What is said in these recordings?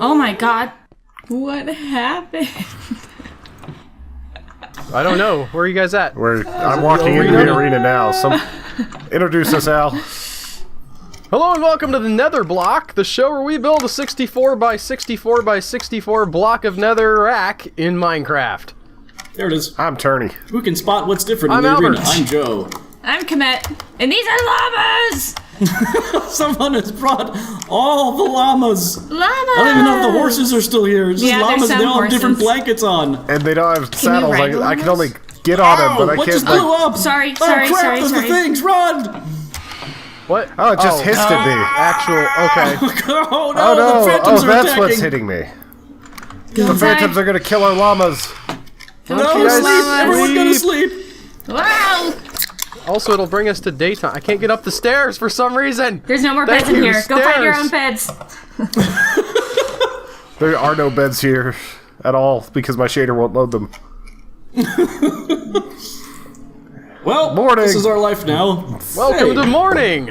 Oh my god. What happened? I don't know. Where are you guys at? I'm walking into the arena now. Introduce us, Al. Hello and welcome to the Netherblock, the show where we build a 64 by 64 by 64 block of nether rack in Minecraft. There it is. I'm Turney. Who can spot what's different in I'm the Albert. arena? I'm Joe. I'm Komette, and these are llamas! Someone has brought all the llamas. Llamas! I don't even know if the horses are still here. It's just Yeah, there's llamas and they some all have different horses. blankets on. And they don't have saddles. ride I can llamas? only get on them, but I What can't. just blew up? Sorry, Oh sorry, crap, sorry, there's sorry. the things, run! What? Oh, it just hissed at me. Actual, okay. Oh no, Oh no! the phantoms Oh, are that's attacking. what's hitting me. The Inside. phantoms are gonna kill our llamas. No, kill sleep! llamas. Everyone go to sleep! Wow! Also, it'll bring us to daytime. I can't get up the stairs for some reason. There's no more Thank beds in you, here. Go find your stairs. own beds. There are no beds here at all because my shader won't load them. Well, Morning. this is our life now. Welcome Hey. to morning.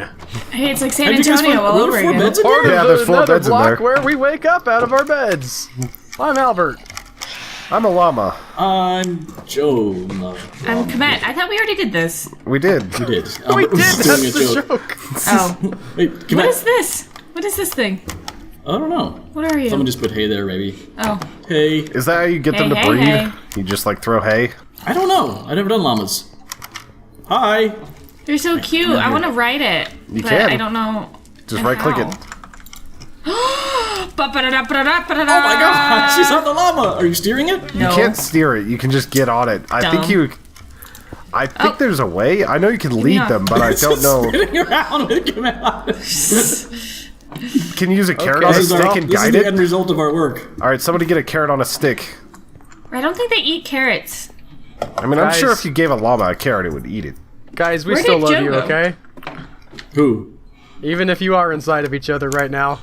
Hey, it's like San How'd you guys Antonio find- all were over there 4 again. beds in Part here? Yeah, of there's the 4 beds in Netherblock there. where we wake up out of our beds. I'm Albert. I'm a llama. I'm Joe. I'm Komette. I thought we already did this. We did. We did. We Albert did. was doing That's a the joke. joke. Oh. Wait, come What on. is this? What is this thing? I don't know. What are you? Someone just put hay there, maybe. Oh. Hay. Is that how you get them Hey, to hey, breed? hey. You just like throw hay? I don't know. I've never done llamas. Hi. They're so cute. I want to write it. You but can. I don't know. Just right click it. Oh my god, she's on the llama. Are you steering it? No. You can't steer it. You can just get on it. I think there's a way. I know you can lead off. them, but I don't know. Spinning around and come out. Can you use a carrot Okay. on a This is stick and this is guide the it? end result of our work. All right, somebody get a carrot on a stick. I don't think they eat carrots. I mean, I'm sure Guys. if you gave a llama a carrot, it would eat it. Guys, we Where still did love Joe you, go? okay? Who? Even if you are inside of each other right now.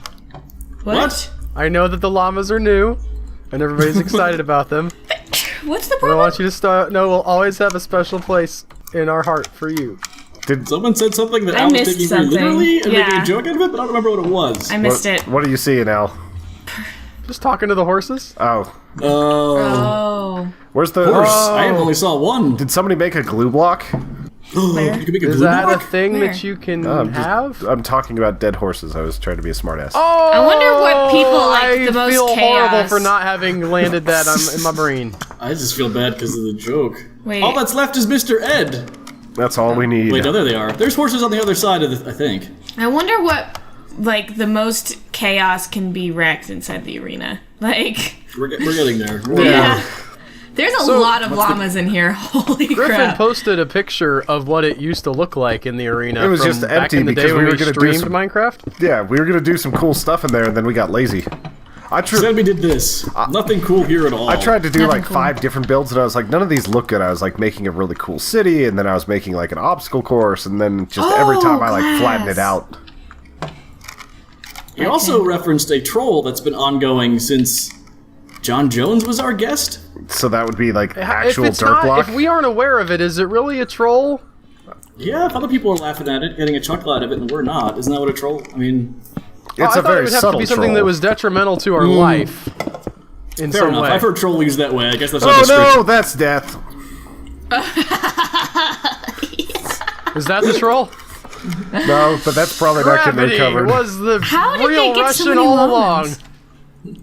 What? I know that the llamas are new, and everybody's excited about them. What's the But I problem? want you to know we'll always have a special place in our heart for you. Did Someone said something that I I was missed taking very something. literally and making Yeah. a joke out of it, but I don't remember what it was. I missed it. What are you seeing, Al? Just talking to the horses. Oh, Oh. where's the Horse. I only saw one. Did somebody make a glue block? You can make a Is glue that a block? thing Where? that you can I'm have? I'm talking about dead horses. I was trying to be a smartass. Oh, I wonder what people like the most I feel horrible chaos. for not having landed that in my brain. I just feel bad because of the joke. Wait. All that's left is Mr. Ed. That's all we need. Wait, no, there they are. There's horses on the other side of the, I think. I wonder what, like, the most chaos can be wrecked inside the arena. Like, We're getting there. yeah. There's a So, lot of llamas in here. Holy Griffin crap. posted a picture of what it used to look like in the arena. It was from just back empty in the because day we when were gonna do streamed some- Minecraft. Yeah, we were gonna do some cool stuff in there, and then we got lazy. Then we did this. Nothing cool here at all. I tried to do Nothing like cool. 5 different builds, and I was like, none of these look good. I was like making a really cool city, and then I was making like an obstacle course, and then just every Oh, time I like flattened it glass. out. You also referenced a troll that's been ongoing since John Jones was our guest. So that would be like actual if it's dirt not, block. if we aren't aware of it, is it really a troll? Yeah, if other people are laughing at it, getting a chuckle out of it, and we're not. Isn't that what a troll? I mean, It's I a thought very it would have to subtle be something troll. that was detrimental to our life. In fair some enough. way. I've heard troll used that way. I guess that's Oh not no, that's death. Is that the troll? No, but that's probably not getting Gravity recovered. was the How did real they get so Russian many all llamas? along.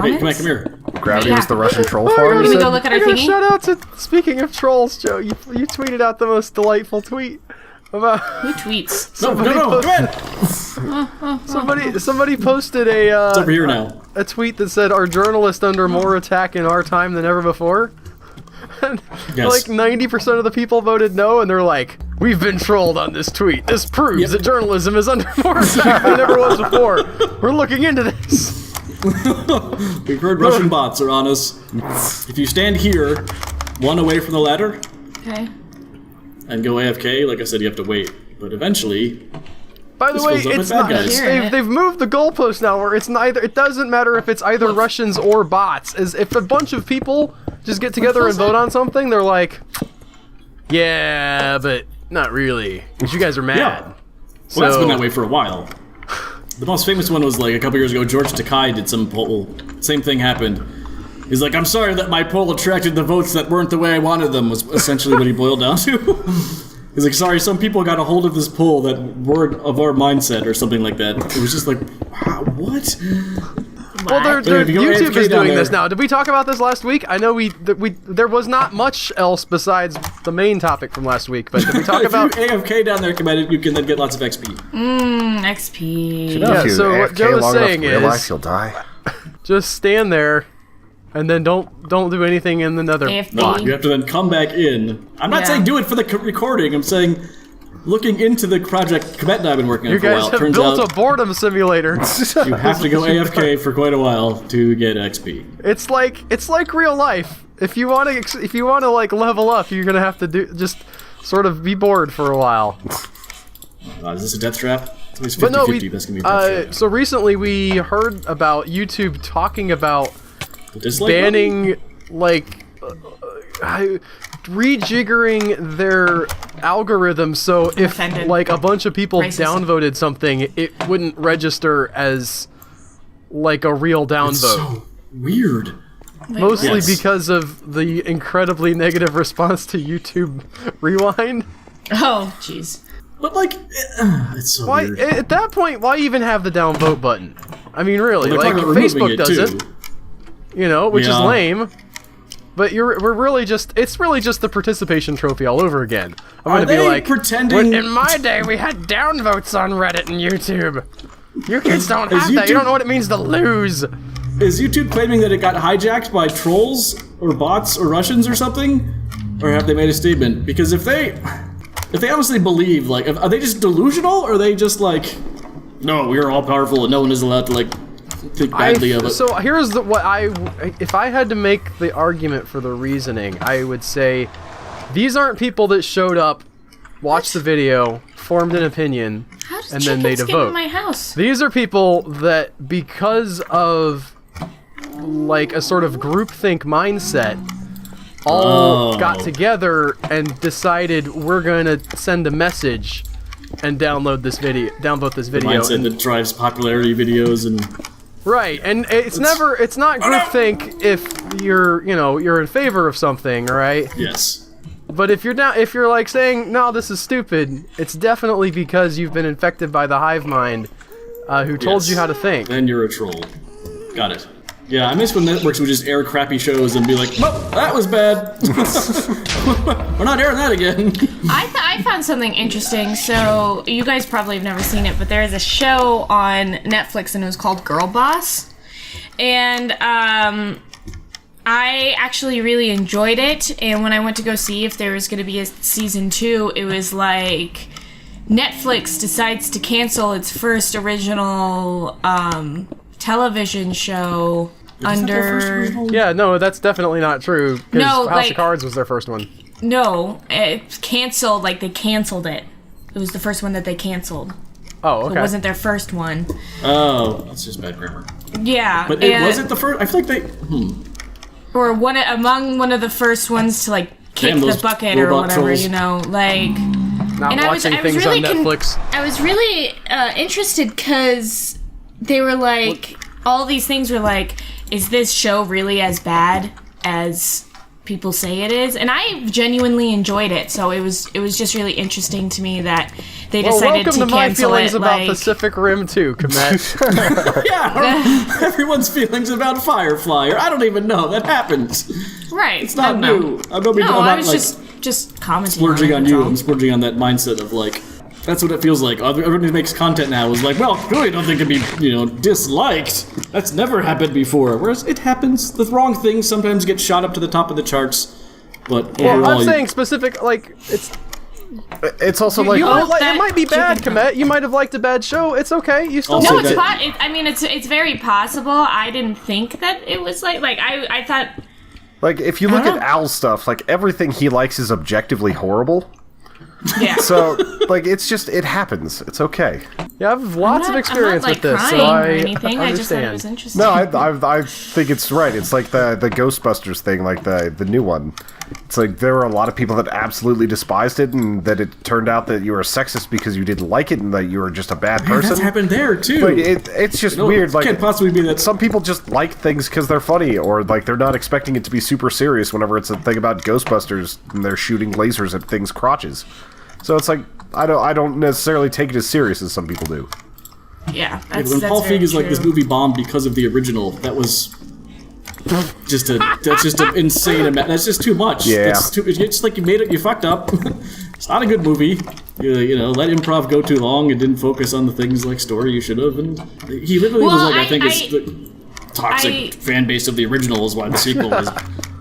Hey, Llamas? come here. Gravity Yeah. was the Russian troll Oh, farm. Can you we said? go look at I our gotta thingy? shout out to, speaking of trolls, Joe, you tweeted out the most delightful tweet about Who tweets? No, Somebody no, put- come in. somebody posted a It's over here now. a tweet that said, "Are journalists under more attack in our time than ever before?" And Yes. like 90% of the people voted no, and they're like, "We've been trolled on this tweet. This proves Yep. that journalism is under more attack than it ever was before. We're looking into this." We've heard Russian bots are on us. If you stand here, one away from the ladder, Okay. and go AFK, like I said, you have to wait. But eventually, By the This way, fills up with it's bad not. guys. They've moved the goalpost now, where it's neither. It doesn't matter if it's either Russians or bots. As if a bunch of people just get together and vote on something, they're like, "Yeah, but not really, because you guys are mad." Yeah. Well, that's been that way for a while. The most famous one was like a couple years ago. George Takei did some poll. Same thing happened. He's like, I'm sorry that my poll attracted the votes that weren't the way I wanted them, was essentially what he boiled down to. He's like, sorry, some people got a hold of this poll that weren't of our mindset or something like that. It was just like, wow, what? Well, YouTube is doing there. this now. Did we talk about this last week? I know there was not much else besides the main topic from last week, but did we talk about... If you AFK down there, Komette, you can then get lots of XP. XP. Yeah, so what Joe is saying is... You'll die. Just stand there, and then don't do anything in the nether AFK. block. You have to then come back in. I'm not Yeah. saying do it for the recording. I'm saying looking into the project Komette and I have been working on You for a guys while. have Turns built out a boredom simulator. you have to go AFK for quite a while to get XP. It's like real life. If you want to like level up, you're gonna have to just sort of be bored for a while. Is this a death trap? It's But no, 50-50. That's gonna be a death trap. so recently we heard about YouTube talking about The dislike banning like rejiggering their algorithm so if Offended. like a bunch of people Racist. downvoted something, it wouldn't register as like a real button? downvote. So weird. Mostly Yes. because of the incredibly negative response to YouTube Rewind. Oh, jeez. But like, it's so Why weird. at that point? Why even have the downvote button? I mean, really, They're like talking about removing Facebook it, does too. it, you know, which is Yeah. lame. But we're really just it's really just the participation trophy all over again. I'm Are gonna be they like, pretending- "When in my day we had downvotes on Reddit and YouTube. You kids don't Is have that. You YouTube- don't know what it means to lose." Is YouTube claiming that it got hijacked by trolls or bots or Russians or something? Or have they made a statement? Because if they honestly believe, like, are they just delusional, or are they just like, no, we are all powerful and no one is allowed to, like, think badly of it? So here's if I had to make the argument for the reasoning, I would say these aren't people that showed up, watched the video, formed an opinion, How does and then made a chickens get in vote. my house? These are people that, because of like a sort of groupthink mindset, all got together and decided we're going to send a message and downvote this video. Mindset and- that drives popularity videos and Right, and it's not groupthink if you're in favor of something, right? yes. But if you're like saying no, this is stupid, it's definitely because you've been infected by the hive mind, who told Yes. you how to think. Then you're a troll. Got it. Yeah, I miss when networks would just air crappy shows and be like, well, that was bad. We're not airing that again. I found something interesting. So you guys probably have never seen it, but there is a show on Netflix, and it was called Girl Boss. And I actually really enjoyed it. And when I went to go see if there was going to be a season 2, it was like Netflix decides to cancel its first original television show under. Yeah, no, that's definitely not true. 'Cause No, House like- of Cards was their first one. No, it canceled. Like they canceled it. It was the first one that they canceled. Oh, okay. It wasn't their first one. Oh, that's just bad grammar. Yeah, But it and- wasn't the first. I feel like they. or among one of the first ones to like kick Damn, the those bucket or robot whatever, trolls. you know, like. Not And watching things really on Netflix. I was really interested because they were like, all these things were like, is this show really as bad as people say it is? And I genuinely enjoyed it, so it was just really interesting to me that they Well, decided welcome to to my cancel feelings it. about Like, Pacific Rim 2, Komette. Yeah, everyone's feelings about Firefly. Or I don't even know. That happens. right? It's not no, new. I'm not No, I about, was like, just commenting. splurging on it, you. that's all. I'm splurging on that mindset of like, that's what it feels like. Everyone who makes content now is like, well, really don't think it'd be, disliked. That's never happened before. Whereas it happens. The wrong things sometimes get shot up to the top of the charts. But Well, overall, I'm saying specific, like, It's also like, you Oh, might that it might be bad, chicken- Komette. You might have liked a bad show. It's okay. You still Also No, liked that- it. I mean, it's very possible. I didn't think that it was like I thought. like if you look I don't at Al's stuff, like everything he likes is objectively horrible. Yeah. So like it's just it happens. It's okay. Yeah, I have lots of experience I'm not, with this, so crying I or anything. I just thought it understand. was interesting. No, I think it's right. It's like the Ghostbusters thing, like the new one. It's like there were a lot of people that absolutely despised it, and that it turned out that you were a sexist because you didn't like it, and that you were just a bad person. That's happened there too. Like it's just weird. It Like can't possibly be that. some people just like things because they're funny, or like they're not expecting it to be super serious. Whenever it's a thing about Ghostbusters and they're shooting lasers at things' crotches, so it's like I don't necessarily take it as serious as some people do. Yeah, When that's Paul very Feig is like this true. movie bombed because of the original, that's just an insane amount. That's just too much. Yeah. It's just like you made it. You fucked up. It's not a good movie. You know, let improv go too long and didn't focus on the things like story you should have. And he literally was Well, like, I think it's the toxic fan base of the original is why the sequel is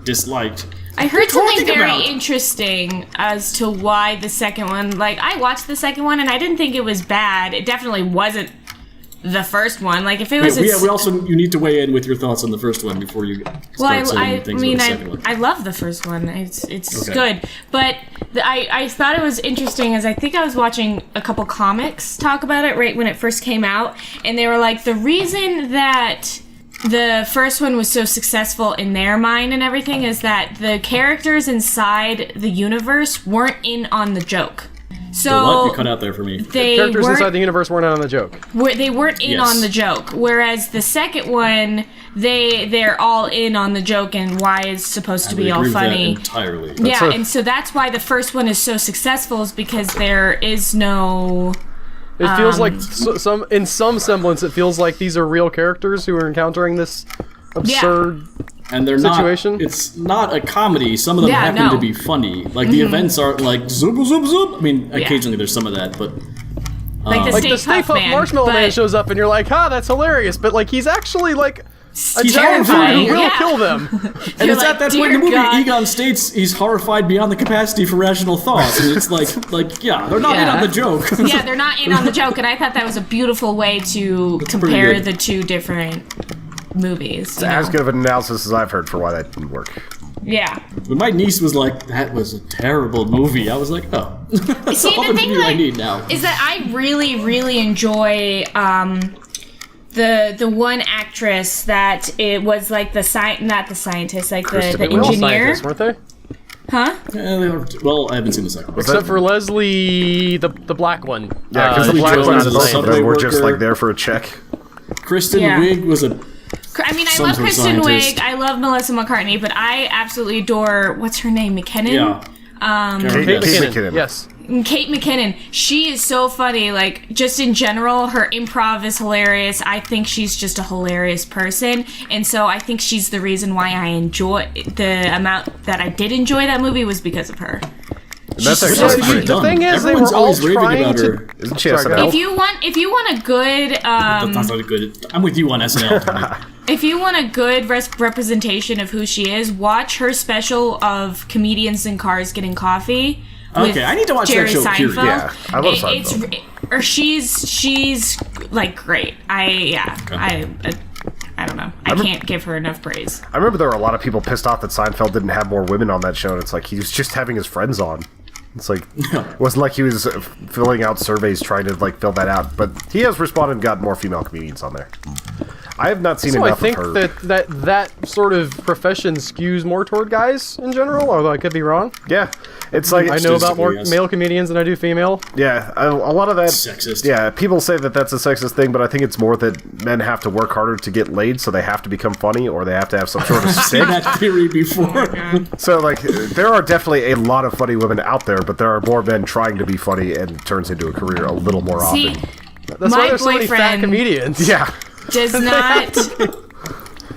disliked. I heard something talking very about? interesting as to why the second one. Like, I watched the second one and I didn't think it was bad. It definitely wasn't the first one. Like, if it was, You need to weigh in with your thoughts on the first one before you start saying things about the second one. I love the first one. It's Okay. good, but I thought it was interesting as I think I was watching a couple comics talk about it right when it first came out, and they were like, the reason that the first one was so successful in their mind and everything is that the characters inside the universe weren't in on the joke. So what? You cut out there for me. they Characters weren't, inside the universe weren't on the joke. they weren't in Yes. on the joke, whereas the second one, they're all in on the joke and why it's supposed to I would be all agree with that funny. entirely. Yeah, and so that's why the first one is so successful, is because there is no. It feels like in some semblance, it feels like these are real characters who are encountering this absurd. And they're situation? not. It's not a comedy. Some of them Yeah, happen no. to be funny. Like the events aren't like zoop zoop zoop. I mean, occasionally there's some of that, but Like the Like Stay the Stay Puft Puft Man, Marshmallow but Man shows up, and you're like, "Ha, that's hilarious!" But like, he's actually like a He's giant dude terrifying, who will yeah. kill them. and it's like, at that point in "Dear the movie, God." Egon states he's horrified beyond the capacity for rational thought, and it's like yeah, they're not in Yeah. on the joke. yeah, they're not in on the joke, and I thought that was a beautiful way to pretty compare good. the two different movies. you As know? good of an analysis as I've heard for why that didn't work. Yeah. When my niece was like, "That was a terrible movie," I was like, "Oh, See, that's all the the thing movie I like, need now." is that I really, really enjoy the one actress that it was like not the scientist, like the They were all engineer, scientists, weren't they? huh? Well, I haven't seen the second one. Except for Leslie, the black one. Yeah, because the Leslie black Jones ones, is a both of subway them were just worker. like there for a check. Kristen Yeah. Wiig was a I mean, I Some love sort of Kristen scientist. Wiig, I love Melissa McCartney, but I absolutely adore what's her name, McKinnon. yeah. Kate Kate McKinnon. McKinnon. Yes. Kate McKinnon, she is so funny. Like, just in general, her improv is hilarious. I think she's just a hilarious person. And so I think she's the reason why I enjoy the amount that I did enjoy that movie was because of her. That's She's actually so pretty funny. The dumb. thing is, they Everyone's were all always raving trying about to. her. Isn't she Sorry, go SNL? ahead. If you want a good That's not a good. I'm with you on SNL. if you want a good representation of who she is, watch her special of comedians in cars getting coffee. with Okay, I need to watch that Jerry show, period. Seinfeld. Yeah, I love It's Seinfeld. or she's like great. I don't know. I can't give her enough praise. I remember there were a lot of people pissed off that Seinfeld didn't have more women on that show, and it's like he was just having his friends on. It's like it wasn't like he was filling out surveys trying to like fill that out, but he has responded and got more female comedians on there. I have not seen So I enough think of her. that sort of profession skews more toward guys in general, although I could be wrong. Yeah, it's like I know about more Statistically, yes. male comedians than I do female. Yeah, a lot of that. Sexist. Yeah, people say that that's a sexist thing, but I think it's more that men have to work harder to get laid, so they have to become funny, or they have to have some sort of Seen stick. that theory before. So, like, there are definitely a lot of funny women out there, but there are more men trying to be funny, and it turns into a career a little more See, often. That's My why there's so many fat boyfriend- comedians. Yeah,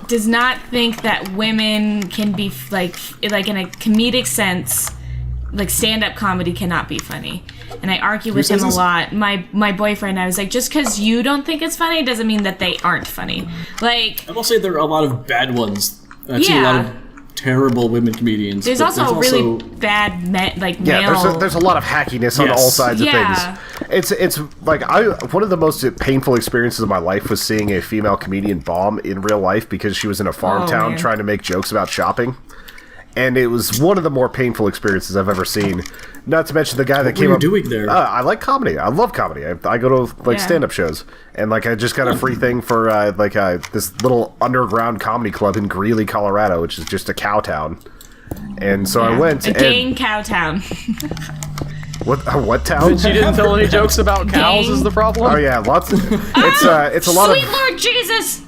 does not think that women can be like in a comedic sense, like stand-up comedy cannot be funny. And I argue with him says a this? lot. My boyfriend, I was like, just because you don't think it's funny doesn't mean that they aren't funny. Like, I will say there are a lot of bad ones. I've seen a Yeah. lot of terrible women comedians. there's but also really bad yeah. male. There's a lot of hackiness on Yes. all sides Yeah. of things. It's like one of the most painful experiences of my life was seeing a female comedian bomb in real life because she was in a farm Oh, town man. trying to make jokes about shopping. and it was one of the more painful experiences I've ever seen. Not to mention the guy that came What up. were you doing there? I like comedy. I love comedy. I go to like stand-up shows, and like I just got a free thing for this little underground comedy club in Greeley, Colorado, which is just a cow town. And so I went. A gang cow town. What town? She didn't tell any jokes about cows. Is the problem? Oh yeah, lots. It's a lot Sweet of. Lord Jesus!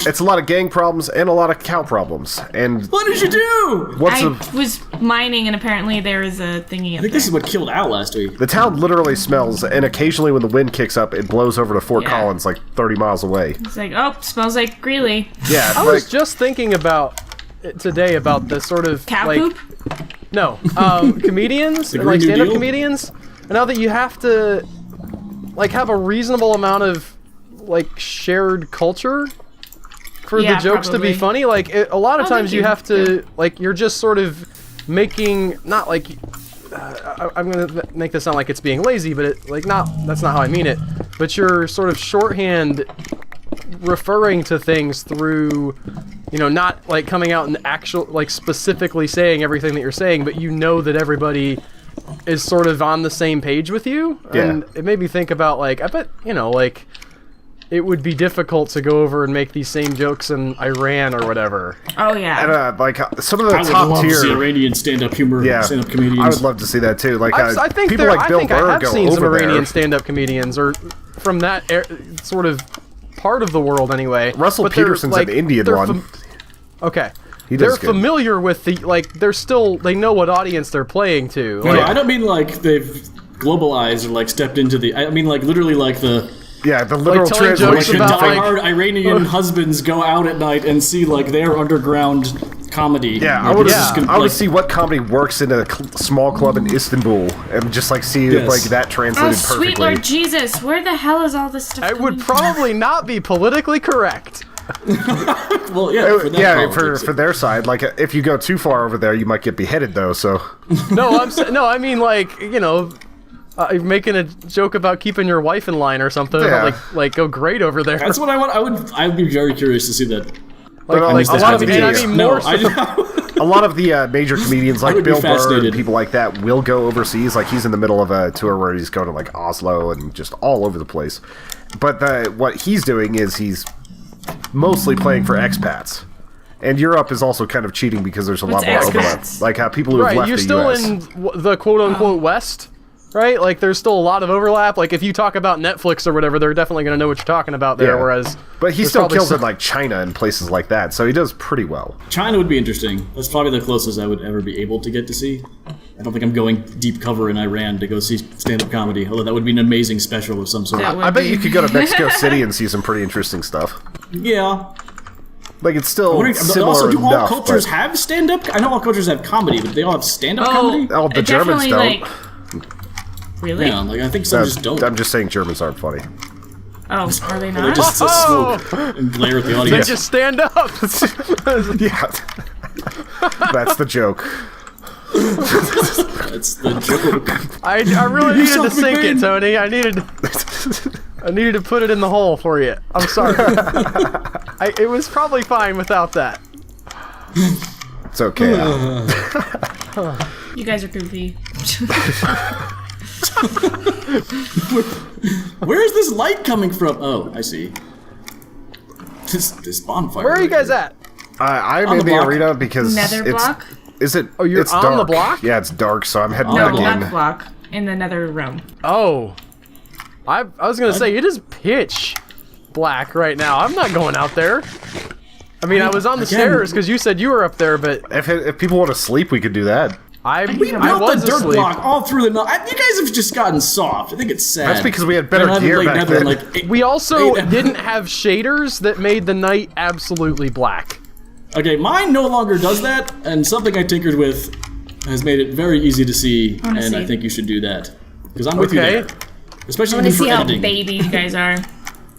It's a lot of gang problems and a lot of cow problems. And What did you do? I was mining, and apparently there is a thingy up I think there. this is what killed Al last week. the town literally smells, and occasionally when the wind kicks up, it blows over to Fort Yeah. Collins, like 30 miles away. It's like, oh, smells like Greeley. Yeah, I was just thinking about it today about the sort of Cow like poop? no comedians, Green like New stand-up Deal? comedians. And now that you have to like have a reasonable amount of like shared culture for Yeah, the jokes to probably. be funny, like a lot of Oh, times thank you you. have to like you're just sort of making not like I'm gonna make this sound like it's being lazy, but that's not how I mean it. But you're sort of shorthand referring to things through, not like coming out and actual like specifically saying everything that you're saying, but you know that everybody is sort of on the same page with you. Yeah. And it made me think about like I bet like it would be difficult to go over and make these same jokes in Iran or whatever. Oh, yeah. And like some of the I would top love to see tier. Iranian stand-up humor, stand-up comedians. I would love to see that too. Like I think people like Bill Burr I have go seen some over Iranian there. stand-up comedians, or from that sort of part of the world anyway. Russell But they're, Peterson's like, an Indian they're one. Okay. He does They're good. familiar with the they know what audience they're playing to. No, Like, I don't mean like they've globalized or like stepped into the. I mean like literally like the. Yeah, the literal telling translation. jokes Like the about, like- diehard Iranian husbands go out at night and see like their underground comedy. Yeah, Like, I would. it's just I would like- see what comedy works in a small club in Istanbul, and just like see Yes. like that Oh, translated sweet perfectly. Lord Jesus, where the hell is all this stuff it would coming from? probably not be politically correct. Well, yeah, for that Yeah, politics. for their side, like if you go too far over there, you might get beheaded though. So No, I mean like making a joke about keeping your wife in line or something. Yeah. Like go great over there. That's what I want. I would be very curious to see that. But, like a lot of and I the mean No, more I so- a lot of the major comedians like would be Bill Burr and fascinated. people like that will go overseas. Like he's in the middle of a tour where he's going to like Oslo and just all over the place. But what he's doing is he's mostly playing for expats. And Europe is also kind of cheating because there's a lot What's more overlap. expats? Like people who've right, left you're the still US. in the quote-unquote West, right? Like, there's still a lot of overlap. Like, if you talk about Netflix or whatever, they're definitely going to know what you're talking about there, Yeah. whereas... But he there's still probably kills some- in like China and places like that, so he does pretty well. China would be interesting. That's probably the closest I would ever be able to get to see. I don't think I'm going deep cover in Iran to go see stand-up comedy, although that would be an amazing special of some sort. That would I bet be. you could go to Mexico City and see some pretty interesting stuff. Yeah. Like it's still But similar also, do all enough, cultures but- have stand-up? I know all cultures have comedy, but they all have stand-up Oh, comedy? Oh, the Germans definitely, don't. like... Really? Yeah, like I think some just don't. I'm just saying Germans aren't funny. Oh, are they They not? just Oh! smoke and glare at the They audience. just stand up. Yeah, that's the joke. That's the joke. I really needed to Yourself, sink it, McBain. Tony. I needed to put it in the hole for you. I'm sorry. It was probably fine without that. It's okay. Al. You guys are goofy. Where is this light coming from? Oh, I see. This bonfire. Where are you right guys here. at? I'm On in the the block. arena because Netherblock? Is it? Oh, you're it's on dark. the block? Yeah, it's dark, so I'm heading On No, back the in. not block. In another room. Oh. I was going to say, it is pitch black right now. I'm not going out there. I mean, I was on the Again- stairs because you said you were up there, but If people want to sleep, we could do that. I We I built was the dirt asleep. block all through the night. You guys have just gotten soft. I think it's sad. That's because we had better They're having gear late back nether then. and, like, We also Eight- didn't have shaders that made the night absolutely black. Okay, mine no longer does that, and something I tinkered with has made it very easy to see, wanna and I see. think you should do that. Because I'm with you Okay. there. Especially I want to for see how editing. baby you guys are.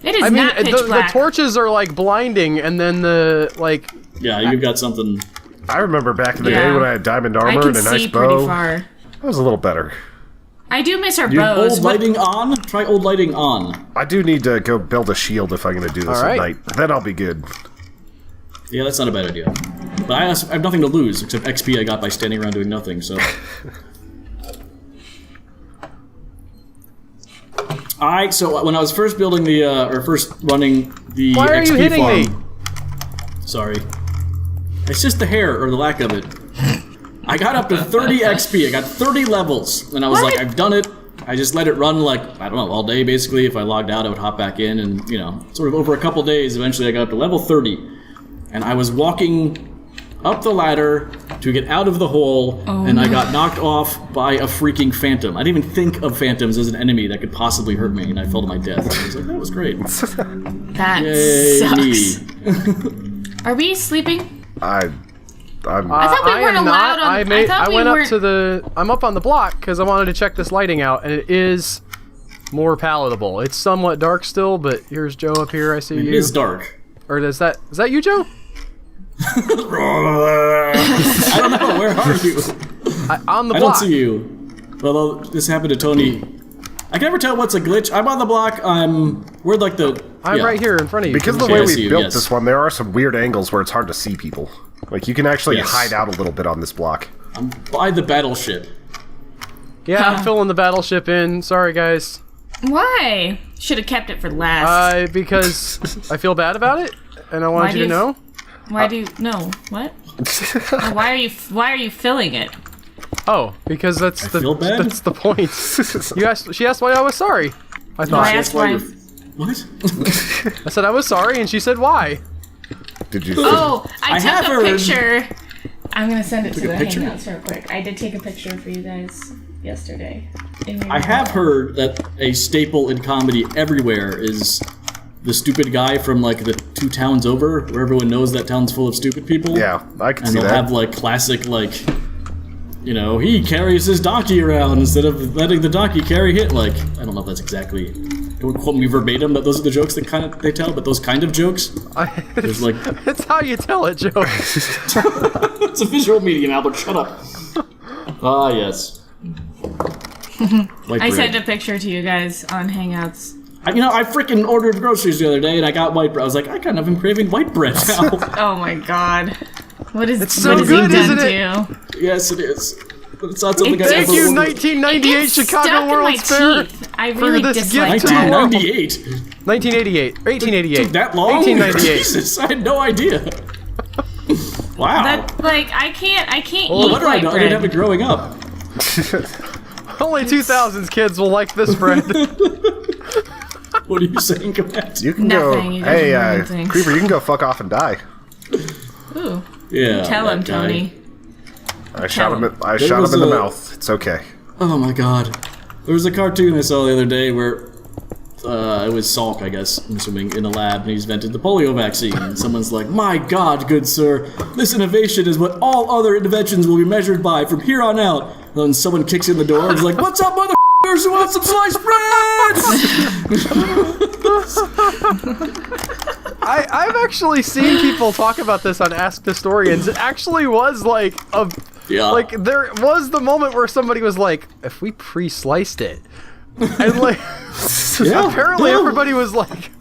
It is I mean, not pitch the black. torches are like blinding, and then the like. Yeah, you've got something. I remember back in the Yeah. day when I had diamond I armor can and a see nice pretty bow. far. That was a little better. I do miss our You have bows. old What- lighting on? Try old lighting on. I do need to go build a shield if I'm going to do this All at right. night. Then I'll be good. Yeah, that's not a bad idea. But I have nothing to lose except XP I got by standing around doing nothing. So. So when I was first building the, or first running the Why are XP you hitting farm, me? Sorry. It's just the hair, or the lack of it. I got up to 30 XP, I got 30 levels, and I was like, I've done it. I just let it run like, I don't know, all day basically. If I logged out, I would hop back in, and you know, sort of over a couple days, eventually I got up to level 30. And I was walking up the ladder to get out of the hole, and I got knocked off by a freaking phantom. I didn't even think of phantoms as an enemy that could possibly hurt me, and I fell to my death. I was like, that was great. That Yay, sucks. Are we sleeping? I'm I thought we weren't allowed on. I'm up on the block because I wanted to check this lighting out, and it is more palatable. It's somewhat dark still, but here's Joe up here. I see you. It is dark. Or is that you, Joe? I don't know. Where are you? On the block. I don't see you. Well, this happened to Tony. I can never tell what's a glitch. I'm on the block. Where'd like the? I'm right here in front of you. Because of the Okay, way I see we you, built yes. this one, there are some weird angles where it's hard to see people. Like you can actually Yes. hide out a little bit on this block. I'm by the battleship. Yeah, I'm filling the battleship in. Sorry, guys. Why? Should have kept it for last. Because I feel bad about it, and I wanted you to know. Why do you no? What? Why are you filling it? Oh, because that's feel bad? that's the point. She asked why I was sorry. I No, thought. I asked why. What? I said I was sorry, and she said why. Did you? Oh, I have took a heard- picture. I'm gonna send it to Took a the picture? Hangouts real quick. I did take a picture for you guys yesterday. I have heard that a staple in comedy everywhere is the stupid guy from like the 2 towns over, where everyone knows that town's full of stupid people. Yeah, I can And see they'll that. have like classic like, you know, he carries his donkey around instead of letting the donkey carry it. Like, I don't know if that's exactly. Don't quote me verbatim, but those are the jokes that they tell. But those kind of jokes, there's like It's how you tell it, Joe. it's a visual medium. Albert, shut up. Ah, yes. I sent a picture to you guys on Hangouts. I freaking ordered groceries the other day and I got white bread. I was like, I kind of am craving white bread now. Oh my god. What is so what has good, he isn't done it? to you? Yes, it is. But it's not something I Thank ever you, ordered. 1998 It gets Chicago stuck in my World's Fair. teeth. I really this dislike gift to the that. world. 1998. 1988. 1888. Took that long? 1898. Jesus, I had no idea. Wow. That I can't Well, eat what do I white know? I bread. didn't have it growing up. Only 2000s kids will like this bread. What are you saying, Komette? You can Nothing, go. you Hey, don't know anything. Creeper, you can go fuck off and die. Ooh, Yeah. tell that him, guy. Tony. I shot him. There I shot was him in the a- mouth. It's okay. Oh my god. There was a cartoon I saw the other day where it was Salk, I guess, I'm assuming, in a lab, and he's invented the polio vaccine. And someone's like, my god, good sir, this innovation is what all other inventions will be measured by from here on out. And then someone kicks in the door and is like, what's up, motherfuckers, who wants some sliced bread? I've actually seen people talk about this on Ask Historians. It actually was like Yeah. like there was the moment where somebody was like, if we pre-sliced it, and like apparently everybody was like,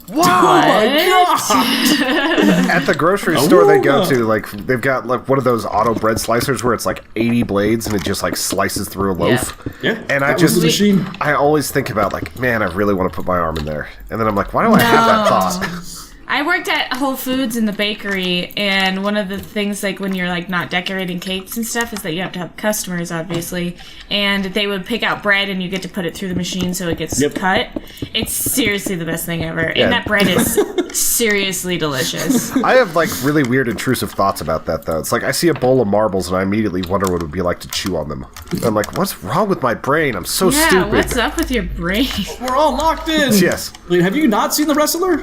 wow. At the grocery store they go to, like they've got like one of those auto bread slicers where it's like 80 blades and it just like slices through a loaf. Yeah. And that was the machine. I always think about like, man, I really want to put my arm in there. And then I'm like, why do I have that thought? I worked at Whole Foods in the bakery, and one of the things, like, when you're, like, not decorating cakes and stuff is that you have to have customers, obviously, and they would pick out bread, and you get to put it through the machine so it gets cut. It's seriously the best thing ever, Yeah. and that bread is seriously delicious. I have like really weird intrusive thoughts about that though. It's like I see a bowl of marbles and I immediately wonder what it would be like to chew on them. And I'm like, what's wrong with my brain? I'm so Yeah, stupid. what's up with your brain? We're all locked in. Yes. Wait, have you not seen The Wrestler?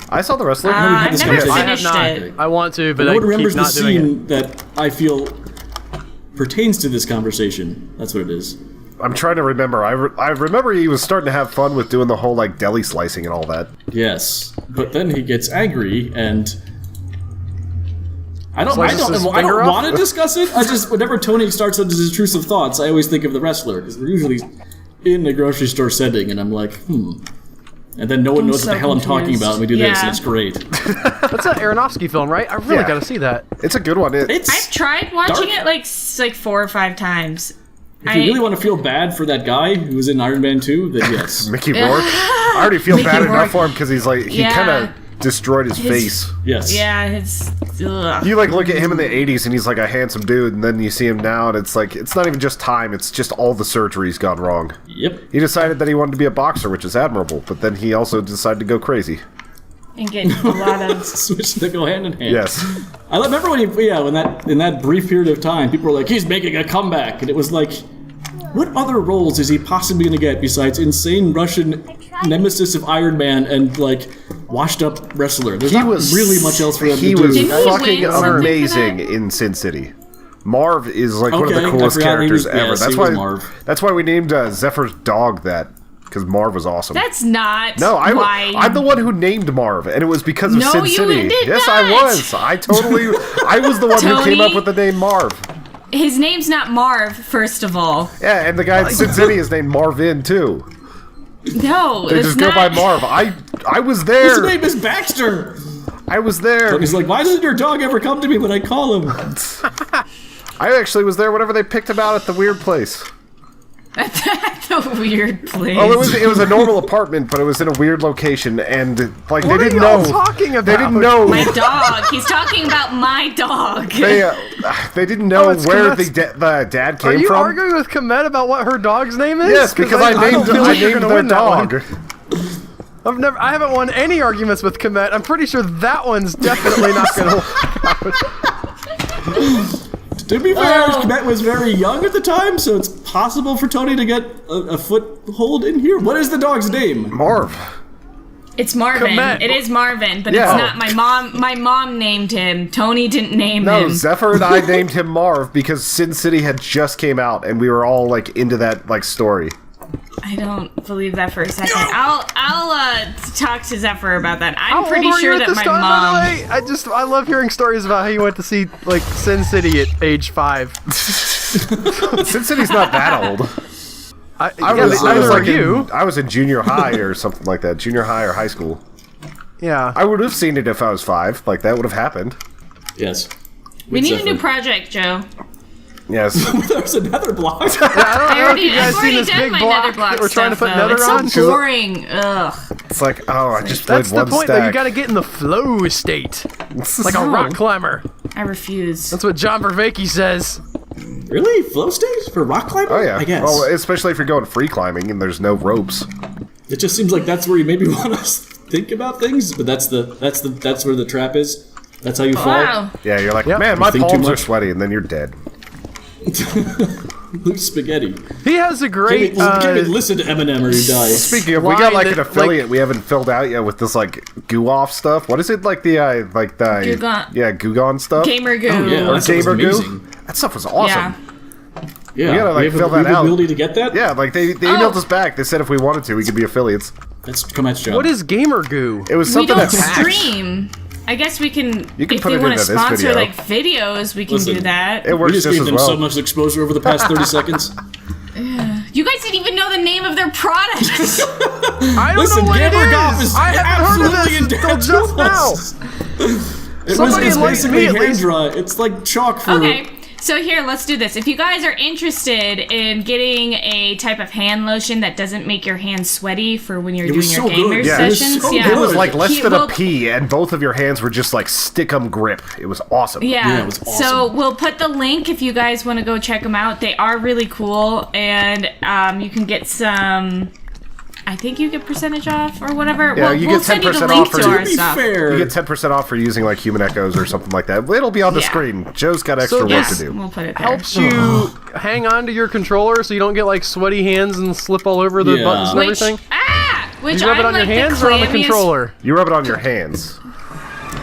I saw the wrestler. I've this never conversation. finished I have it. not. I want to, but No I one keep remembers the not doing it. scene that I feel pertains to this conversation. That's what it is. I'm trying to remember. I remember he was starting to have fun with doing the whole like deli slicing and all that. Yes, but then he gets angry and I don't Slices his finger off? want to discuss it. I just whenever Tony starts on his intrusive thoughts, I always think of the wrestler because they're usually in a grocery store setting, and I'm like, and then no one knows so what the hell I'm talking confused. about, and we do this, Yeah. and it's great. That's an Aronofsky film, right? I really Yeah. gotta see that. It's a good one. I've tried watching dark. it like 4 or 5 times. If you really want to feel bad for that guy who was in Iron Man 2, then yes. Mickey Rourke. I already feel Mickey bad Rourke. enough for him because he's like he Yeah. kind of destroyed his face. Yes. Yeah, it's. Ugh. You like look at him in the 80s and he's like a handsome dude, and then you see him now and it's like it's not even just time, it's just all the surgery's gone wrong. Yep. He decided that he wanted to be a boxer, which is admirable, but then he also decided to go crazy. And get a lot of. Switch to go hand in hand. Yes. I remember when in that brief period of time, people were like, he's making a comeback, and it was like, what other roles is he possibly going to get besides insane Russian nemesis of Iron Man and like washed up wrestler? There's not really much else for him to He do. was Didn't he fucking win something for amazing that? in Sin City. Marv is like one of Okay, the I coolest forgot he characters was- ever. yes, That's he was why. Marv. That's why we named Zephyr's dog that, because Marv was awesome. That's not. No, why. I'm the one who named Marv, and it was because of No, Sin you City. did Yes, not. I was. I was the one who came Tony? up with the name Marv. His name's not Marv, first of all. Yeah, and the guy in Sin City is named Marvin too. No, They it's just not. go by Marv. I was His there. name is Baxter. I was there. He's like, why doesn't your dog ever come to me when I call him? I actually was there whenever they picked him out at the weird place. That's a weird place. Well, it was a normal apartment, but it was in a weird location, and like What they are didn't y'all know. talking They about? didn't know. My dog. He's talking about my dog. They didn't know Oh, it's where Komette's- the dad Are came you from. arguing with Komette about what her dog's name is? Yes, because I don't named feel like you're gonna their win that one. dog. I haven't won any arguments with Komette. I'm pretty sure that one's definitely not gonna work out. To be fair, Komette was very young at the time, so it's possible for Tony to get a foothold in here. What is the dog's name? Marv. It's Marvin. Komette. It is Marvin, but Yeah. it's not my mom. My mom named him. Tony didn't name No, him. Zephyr and I named him Marv because Sin City had just came out, and we were all like into that like story. I don't believe that for a second. I'll talk to Zephyr about that. I'm How pretty old were sure you at that this my time, mom. by the way? I love hearing stories about how you went to see like Sin City at age 5. Sin City's not that old. Neither are you. I was in junior high or something like that. Junior high or high school. Yeah. I would have seen it if I was 5. Like that would have happened. Yes. We need a new project, Joe. Yes. There's a Netherblock. I don't know if you guys I've seen already this done big my block Netherblock that we're trying to stuff, put though. Nether It's on. so boring. Ugh. It's like, oh, I just played That's the one point, though. stack. You got to get in the flow state, like a rock climber. I refuse. That's what John Vervaeke says. Really? Flow state for rock climbing? Oh yeah. I guess. Well, especially if you're going free climbing and there's no ropes. It just seems like that's where you maybe want to think about things, but that's where the trap is. That's how you fall. Wow. Yeah, you're like, Yep. man, You my think too palms are much. sweaty, and then you're dead. Loose spaghetti. He has a great. You can't even listen to Eminem or you die. Speaking of, we got like line an that, affiliate we haven't filled out yet with this like goo off stuff. What is it like the Gugon. yeah Gugon stuff? Gamer goo. Oh, yeah. or That stuff was gamer goo? amazing. That stuff was awesome. Yeah. Yeah, We gotta, like, have fill we have that the out. ability to get that? Yeah, like they emailed us back. They said if we wanted to, we could be affiliates. That's Komette's job. What is gamer goo? It was We something don't that's stream. I guess we can. You can if put they it want into to this sponsor video. like videos, we can Listen, do that. It We works just just gave as them well. so much exposure over the past 30 seconds. You guys didn't even know the name of their product. I don't Listen, know what it Gamergoff is I haven't heard of absolutely this until indebted to just us. now. It's Somebody enlighten basically me at hand least. dry. It's like chalk for. Okay, so here, let's do this. If you guys are interested in getting a type of hand lotion that doesn't make your hands sweaty for when you're doing was your so gamer good. Yeah, it was sessions, so yeah, It was like less He than a will- pea, and both of your hands were just like stick-em grip. It was awesome. Yeah, it was awesome. So we'll put the link if you guys want to go check them out. They are really cool, and you can get some. I think you get percentage off or whatever. Yeah, we'll you we'll get send you the 10% link off for- to To our To be stuff. fair, You get 10% off for using like human echoes or something like that. It'll be on the Yeah. screen. Joe's got extra So work Yeah, to do. we'll put it there. Helps you hang on to your controller so you don't get like sweaty hands and slip all over the Yeah. buttons and Which everything. which You rub it I'm on your like hands the or on the clammiest. controller? You rub it on your hands.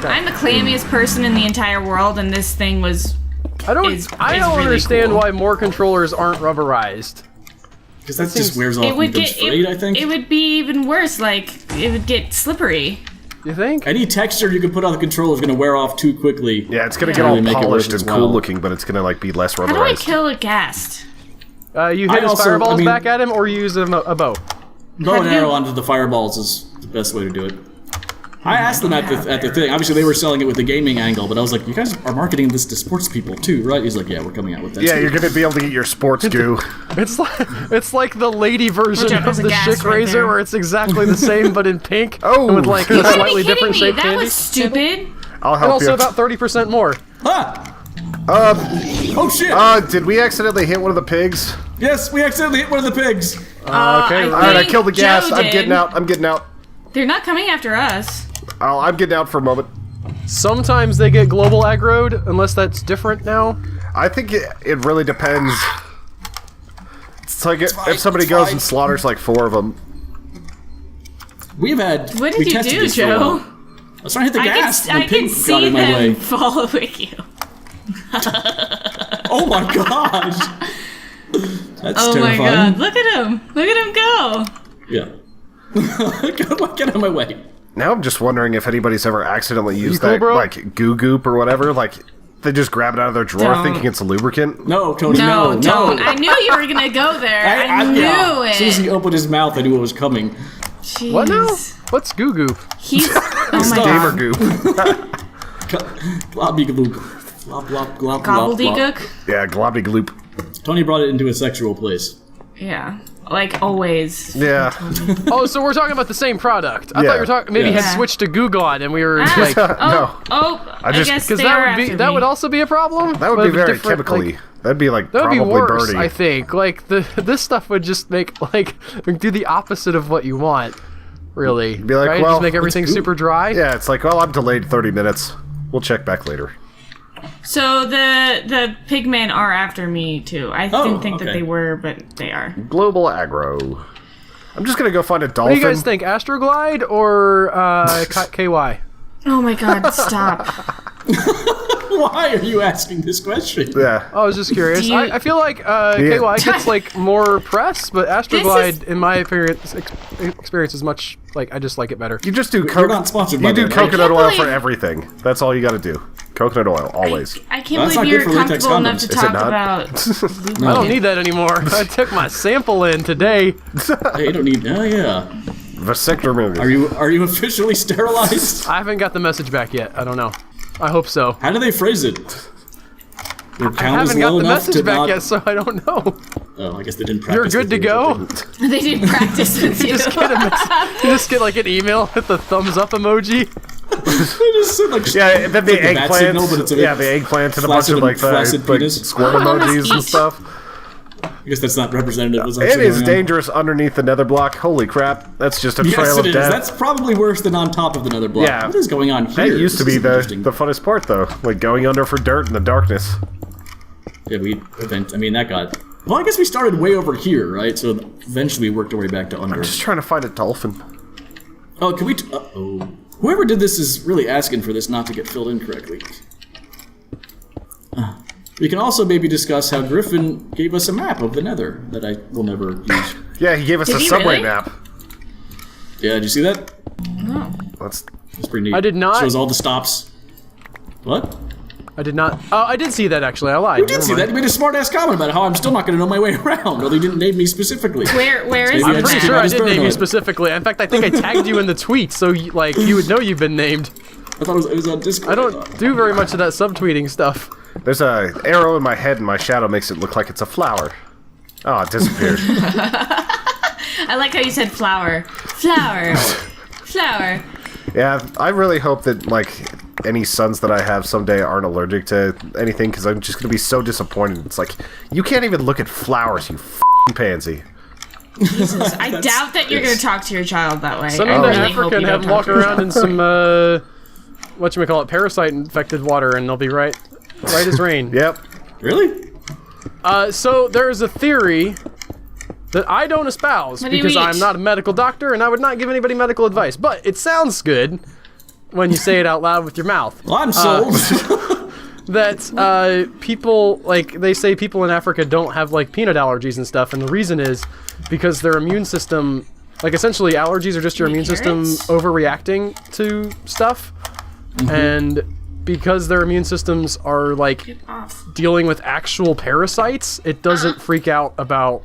I'm the clammiest person in the entire world, and this thing was. I don't is really understand cool. why more controllers aren't rubberized. because that just wears off It and would becomes get. frayed, I think. It would be even worse. Like it would get slippery. You think? Any texture you can put on the controller is going to wear off too quickly. Yeah, it's gonna Yeah. get all Really make it polished work and as cool well. looking, but it's gonna like be less How do I rubberized. kill a ghast? You I hit his also- fireballs I mean- back at him or you use a bow? Bow and arrow onto the fireballs is the best way to do it. I asked them at the thing. Obviously, they were selling it with the gaming angle, but I was like, "You guys are marketing this to sports people too, right?" He's like, "Yeah, we're coming out with that." Yeah, too." you're gonna be able to get your sports goo. It's like the lady version out, of there's a the gas Schick right Razor, there. where it's exactly the same but in pink. Oh. and with like a You gotta slightly be kidding different me. shape That candy. was stupid. I'll And help also you. about 30% more. Ah! Oh shit! Did we accidentally hit one of the pigs? Yes, we accidentally hit one of the pigs. Okay, I All right, I think killed the gas. Joe I'm did. getting out. I'm getting out. They're not coming after us. I'm getting out for a moment. Sometimes they get global aggroed, unless that's different now. I think it really depends. It's like if somebody it's goes fine. and slaughters like 4 of them. We've had. What we did you tested do, this for a Joe? while. I was trying to hit the gas. and I the can pig got see in my way. them following you. Oh my gosh! That's Oh my terrifying. god, look at him. Look at him go. Yeah. Get out of my way. Now I'm just wondering if anybody's ever accidentally used cool, that bro? like goo goop or whatever. Like they just grab it out of their drawer Don't. thinking it's a lubricant. No, Tony, No, no. don't. I knew you were gonna go there. I knew yeah. As soon as he it. opened his mouth, I knew it was coming. Jeez. What now? What's Goo Goop? He's. Oh my Gamer god. goop. Globby-gloop. Glop, glop, glop, glop, glop. Gobbledygook? Yeah, globby gloop. Tony brought it into a sexual place. Yeah. Like always. Yeah. Oh, so we're talking about the same product. I Yeah. thought you were talking. Maybe Yeah. had switched to Goo Gone, and we were Ah, like, I just- guess because they are that would be after that me. would also be a problem. That would But be very different, chemically. like, That'd be like that would be probably worse, birdie. I think. Like this stuff would just make do the opposite of what you want. Really, Be like, right? well, just make everything Goo? super dry. Yeah, it's like, well, I'm delayed 30 minutes. We'll check back later. So the pigmen are after me too. I didn't think that okay. they were, but they are. Global aggro. I'm just gonna go find a What dolphin. do you guys think, Astroglide or KY? Oh my god, stop. Why are you asking this question? Yeah. I was just curious. Do you- I feel like KY gets like more press, but Astroglide, in my experience, is much like I just like it better. You just do We're not sponsored by You do them, right? coconut I oil can't for believe- everything. That's all you got to do. Coconut oil, always. I can't That's believe not you're good for latex comfortable enough condoms. to Is it talk not? about. I don't need that anymore. I took my sample in today. Hey, you don't need. Oh yeah. Vasectomy. Are you officially sterilized? I haven't got the message back yet. I don't know. I hope so. How do they phrase it? Your I count is haven't got low the enough message to back not. yet, so I don't know. Oh, I guess they didn't You're practice. good with to you, go. but They didn't practice with you. You just get like an email with the thumbs up emoji. they just said, like, Yeah, then the like a bat signal, but eggplants. it's a Yeah, the eggplants and a bunch flaccid- of like flaccid like penis. squirt Oh, that's emojis and each. stuff. I guess that's not representative. What's It actually is going on. dangerous underneath the Netherblock. Holy crap! That's just a trail Yes, of it is. death. That's probably worse than on top of the Netherblock. Yeah. What is going on here? That used to This be is the interesting. funnest part, though. Like going under for dirt in the darkness. Yeah, that got. Well, I guess we started way over here, right? So eventually we worked our way back to under. Just trying to find a dolphin. Oh, can we? Uh-oh. Whoever did this is really asking for this not to get filled in correctly. We can also maybe discuss how Griffin gave us a map of the Nether that I will never use. Yeah, he gave us Did a he subway really? map. Yeah, did you see that? No. That's That's pretty neat. I did not. Shows all the stops. What? I did not. Oh, I did see that actually. I lied. You did see that. You made a smart-ass comment about how I'm still not going to know my way around. Well, they didn't name me specifically. Where is Maybe I'm I the pretty just map? sure I He's did name you paranoid. specifically. In fact, I think I tagged you in the tweet, so you would know you've been named. I thought it was on Discord. I don't do very much of that subtweeting stuff. there's a arrow in my head, and my shadow makes it look like it's a flower. Oh, it disappeared. I like how you said flower. Flower. Flower. Yeah, I really hope that like any sons that I have someday aren't allergic to anything, because I'm just gonna be so disappointed. It's like you can't even look at flowers, you f***ing pansy. Jesus. I doubt that you're going to talk to your child that way. Send I them to really hope Africa and you have don't them walk talk to your around in some whatchamacallit, parasite-infected water, and they'll be right as rain. Yep. Really? So there's a theory that I don't espouse What do you because eat? I'm not a medical doctor and I would not give anybody medical advice. But it sounds good when you say it out loud with your mouth. Well, I'm sold. That people, like, they say people in Africa don't have, like, peanut allergies and stuff, and the reason is because their immune system, like, essentially allergies are just your immune system Carrots? overreacting to stuff, and because their immune systems are, like, off. dealing with actual parasites, it doesn't freak out about,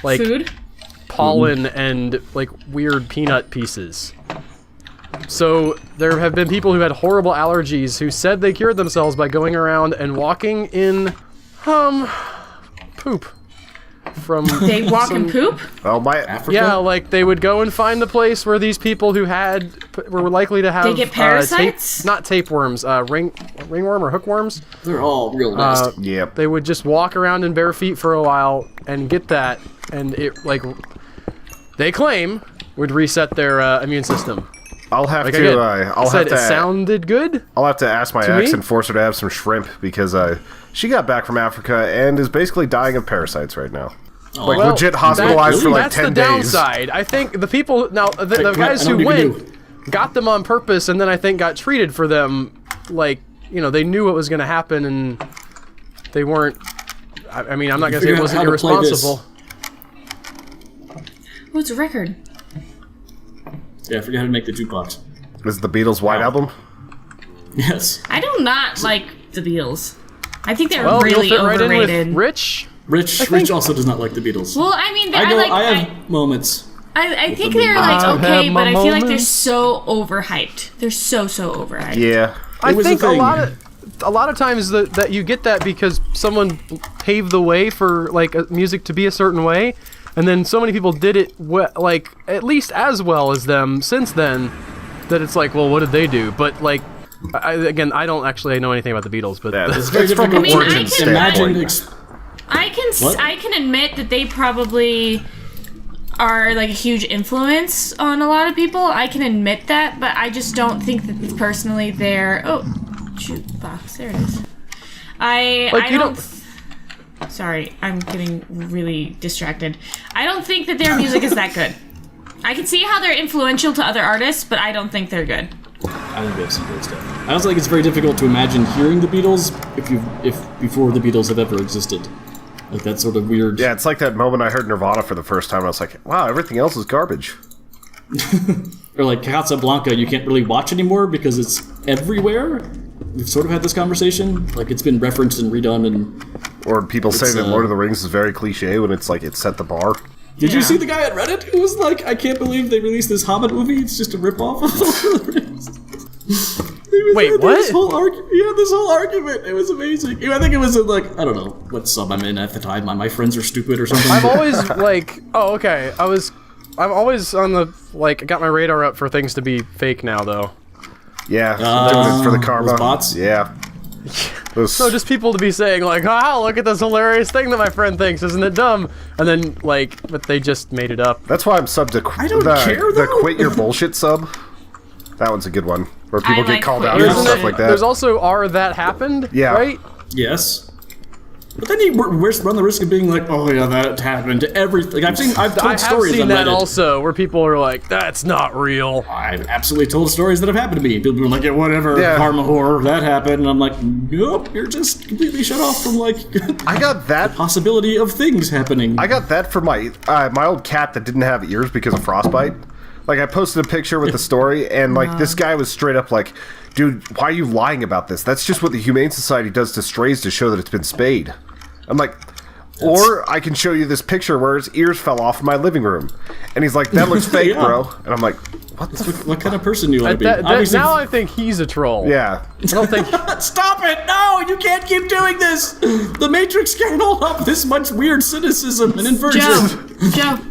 like, Food? pollen and like weird peanut pieces. So there have been people who had horrible allergies who said they cured themselves by going around and walking in poop from They walk and poop? Oh my! Africa? yeah, like they would go and find the place where these people who were likely to have They get parasites? not tapeworms, ringworm or hookworms. They're all real nasty. Yep. They would just walk around in bare feet for a while and get that, and it like they claim would reset their immune system. I'll have Like to. I I'll said have to. it sounded good. I'll have to ask my To me? ex and force her to have some shrimp because she got back from Africa and is basically dying of parasites right now. Like Well, legit hospitalized for like that's 10 the days. downside. I think the people now the Come on, guys I know who what you went got them on purpose, and then I think got treated for them. Like they knew what was going to happen, and they weren't. I mean, I'm not going to say Figure it out wasn't how to play this. irresponsible. Oh, it's a record. Yeah, I forgot how to make the jukebox. This is the Beatles' White Album. Yes. I do not like the Beatles. I think they're Well, really you'll fit right overrated. in with Rich. Rich also does not like the Beatles. Well, I mean, I I have moments. I think them. they're like I okay, have but I my feel like they're moments. so overhyped. They're so overhyped. Yeah. I was think the a thing. lot of times that you get that because someone paved the way for like music to be a certain way, and then so many people did it like at least as well as them since then that it's like, well, what did they do? But like I don't actually know anything about the Beatles, but Yeah, It's very it's from difficult an I mean, origin I can standpoint. imagine. What? I can admit that they probably are like a huge influence on a lot of people. I can admit that, but I just don't think that personally they're jukebox. There it is. I you don't. Sorry, I'm getting really distracted. I don't think that their music is that good. I can see how they're influential to other artists, but I don't think they're good. I think they have some great stuff. I also think it's very difficult to imagine hearing the Beatles if before the Beatles have ever existed. Like that sort of weird. Yeah, it's like that moment I heard Nirvana for the first time and I was like, wow, everything else is garbage. Or like Casablanca, you can't really watch anymore because it's everywhere. We've sort of had this conversation. Like it's been referenced and redone and. Or people say It's, that Lord of the Rings is very cliche when it's like it set the bar. Did you Yeah. see the guy at Reddit who was like, I can't believe they released this Hobbit movie, it's just a ripoff of Lord of the Rings. Wait, This what? whole this whole argument. It was amazing. I think it was in like, I don't know what sub I'm in at the time. My friends are stupid or something. I'm always like, oh, okay. I'm always on the like. I got my radar up for things to be fake now, though. Yeah, for the karma. those bots? Yeah. Those, So just people to be saying like, "Wow, look at this hilarious thing that my friend thinks, isn't it dumb?" And then like, but they just made it up. that's why I'm sub to I don't care, the though. quit your bullshit sub. That one's a good one. Where people I get like called quit out your and bullshit. stuff like that. There's also that happened. Yeah. Right. Yes. But then you run the risk of being like, oh yeah, that happened to everything. I've I told have stories seen on that Reddit. also, where people are like, "That's not real." I've absolutely told stories that have happened to me. People are like, yeah, whatever, Yeah. karma horror, that happened. And I'm like, nope, you're just completely shut off from like I got that. possibility of things happening. I got that for my old cat that didn't have ears because of frostbite. Like I posted a picture with the story, and like this guy was straight up like, "Dude, why are you lying about this? That's just what the Humane Society does to strays to show that it's been spayed." I'm like, or I can show you this picture where his ears fell off in my living room, and he's like, "That looks fake, Yeah. bro." And I'm like, "What the?" What kind of person do you want to be? Obviously, Now I think he's a troll. Yeah. I don't think. stop it! No, you can't keep doing this. The Matrix can't hold up this much weird cynicism and inversion.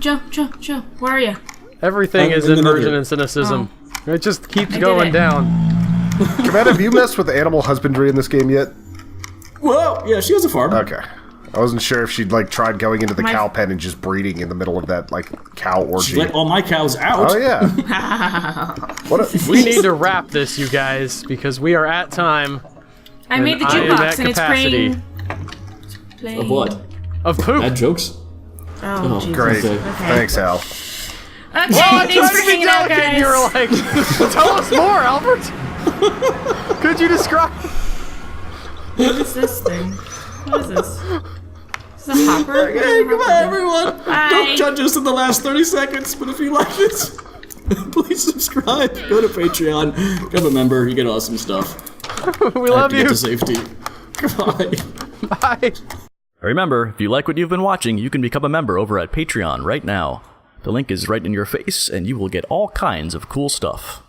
Joe, where are you? Everything is in the inversion nether. and cynicism. It just keeps did going it. down. Komette, have you messed with animal husbandry in this game yet? Well, yeah, she has a farm. Okay. I wasn't sure if she'd like tried going into the My- cow pen and just breeding in the middle of that like cow orgy. She's let all my cows out. Oh yeah. What a, We need to wrap this, you guys, because we are at time I made the I am at jukebox and it's capacity. playing. Of what? of poop. Bad jokes? Oh, Jesus. great. Okay. Thanks, Al. Okay, I thanks tried for to be hanging out, delicate, and you were guys. like, "Tell us more, Albert." Could you describe? What is this thing? What is this? Is this a hopper? Hey, goodbye, everyone. Bye. Don't judge us in the last 30 seconds, but if you like this, please subscribe. Go to Patreon. Become a member. You get awesome stuff. We I have love to you. get to safety. Goodbye. Bye. Remember, if you like what you've been watching, you can become a member over at Patreon right now. The link is right in your face, and you will get all kinds of cool stuff.